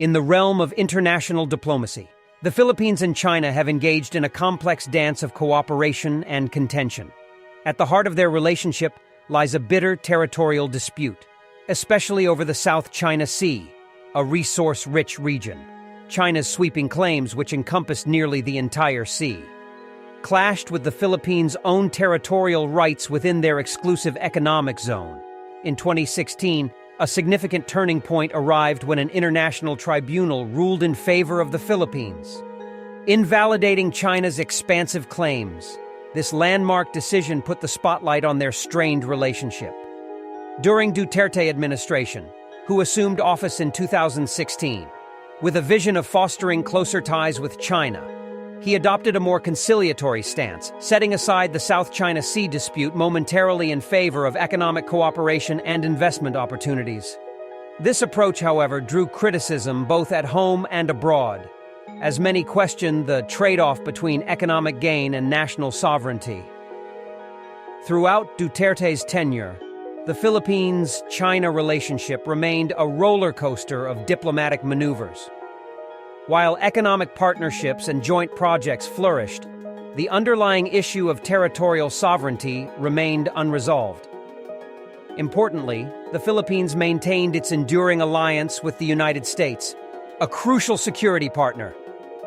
In the realm of international diplomacy, the Philippines and China have engaged in a complex dance of cooperation and contention. At the heart of their relationship lies a bitter territorial dispute, especially over the South China Sea, a resource-rich region. China's sweeping claims, which encompass nearly the entire sea, clashed with the Philippines' own territorial rights within their exclusive economic zone. In 2016, a significant turning point arrived when an international tribunal ruled in favor of the Philippines, invalidating China's expansive claims. This landmark decision put the spotlight on their strained relationship. During Duterte administration, who assumed office in 2016, with a vision of fostering closer ties with China, he adopted a more conciliatory stance, setting aside the South China Sea dispute momentarily in favor of economic cooperation and investment opportunities. This approach, however, drew criticism both at home and abroad, as many questioned the trade-off between economic gain and national sovereignty. Throughout Duterte's tenure, the Philippines-China relationship remained a roller coaster of diplomatic maneuvers. While economic partnerships and joint projects flourished, the underlying issue of territorial sovereignty remained unresolved. Importantly, the Philippines maintained its enduring alliance with the United States, a crucial security partner,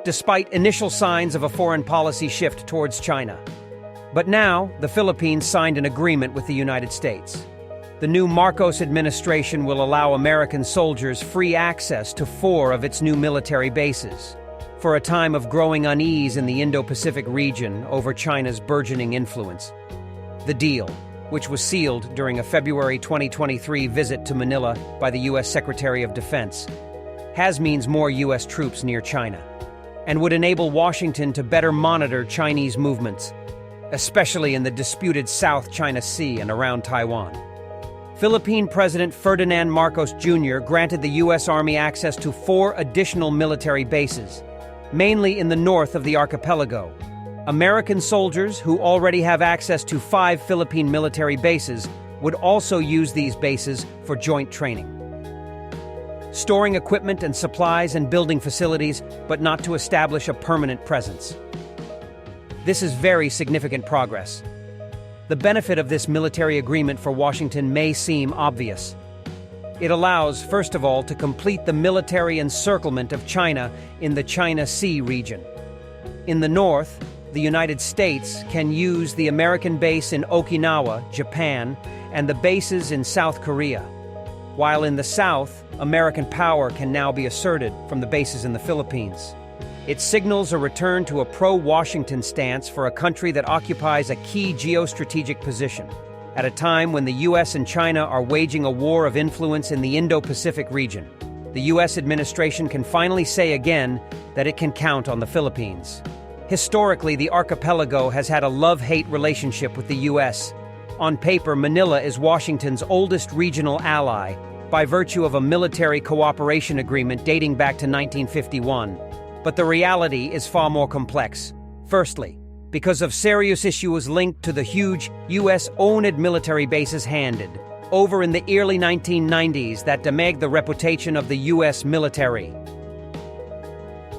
despite initial signs of a foreign policy shift towards China. But now, the Philippines signed an agreement with the United States. The new Marcos administration will allow American soldiers free access to 4 of its new military bases, for a time of growing unease in the Indo-Pacific region over China's burgeoning influence. The deal, which was sealed during a February 2023 visit to Manila by the U.S. Secretary of Defense, means more U.S. troops near China, and would enable Washington to better monitor Chinese movements, especially in the disputed South China Sea and around Taiwan. Philippine President Ferdinand Marcos Jr. granted the U.S. Army access to 4 additional military bases, mainly in the north of the archipelago. American soldiers, who already have access to 5 Philippine military bases, would also use these bases for joint training, storing equipment and supplies and building facilities, but not to establish a permanent presence. This is very significant progress. The benefit of this military agreement for Washington may seem obvious. It allows, first of all, to complete the military encirclement of China in the China Sea region. In the north, the United States can use the American base in Okinawa, Japan, and the bases in South Korea, while in the south, American power can now be asserted from the bases in the Philippines. It signals a return to a pro-Washington stance for a country that occupies a key geostrategic position, at a time when the U.S. and China are waging a war of influence in the Indo-Pacific region. The U.S. administration can finally say again that it can count on the Philippines. Historically, the archipelago has had a love-hate relationship with the U.S. On paper, Manila is Washington's oldest regional ally, by virtue of a military cooperation agreement dating back to 1951. But the reality is far more complex. Firstly, because of serious issues linked to the huge U.S.-owned military bases handed over in the early 1990s that damaged the reputation of the U.S. military.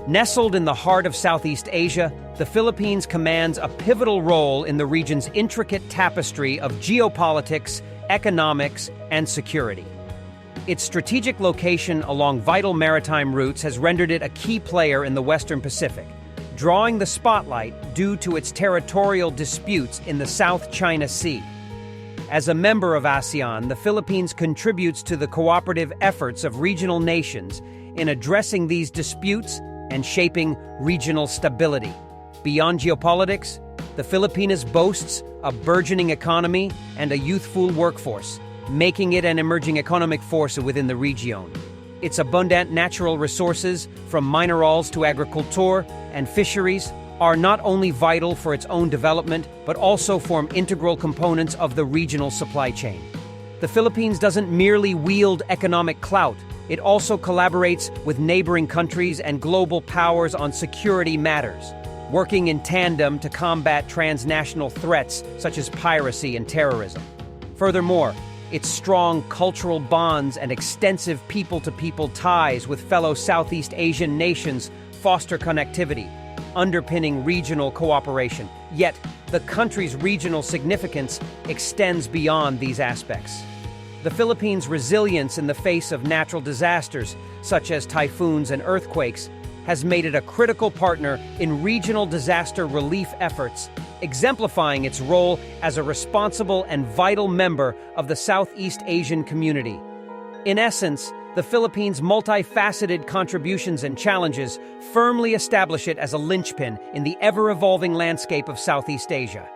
Nestled in the heart of Southeast Asia, the Philippines commands a pivotal role in the region's intricate tapestry of geopolitics, economics, and security. Its strategic location along vital maritime routes has rendered it a key player in the Western Pacific, drawing the spotlight due to its territorial disputes in the South China Sea. As a member of ASEAN, the Philippines contributes to the cooperative efforts of regional nations in addressing these disputes and shaping regional stability. Beyond geopolitics, the Philippines boasts a burgeoning economy and a youthful workforce, making it an emerging economic force within the region. Its abundant natural resources, from minerals to agriculture and fisheries, are not only vital for its own development, but also form integral components of the regional supply chain. The Philippines doesn't merely wield economic clout, it also collaborates with neighboring countries and global powers on security matters, working in tandem to combat transnational threats such as piracy and terrorism. Furthermore, Its strong cultural bonds and extensive people-to-people ties with fellow Southeast Asian nations foster connectivity, underpinning regional cooperation. Yet, the country's regional significance extends beyond these aspects. The Philippines' resilience in the face of natural disasters, such as typhoons and earthquakes, has made it a critical partner in regional disaster relief efforts, exemplifying its role as a responsible and vital member of the Southeast Asian community. In essence, the Philippines' multifaceted contributions and challenges firmly establish it as a linchpin in the ever-evolving landscape of Southeast Asia.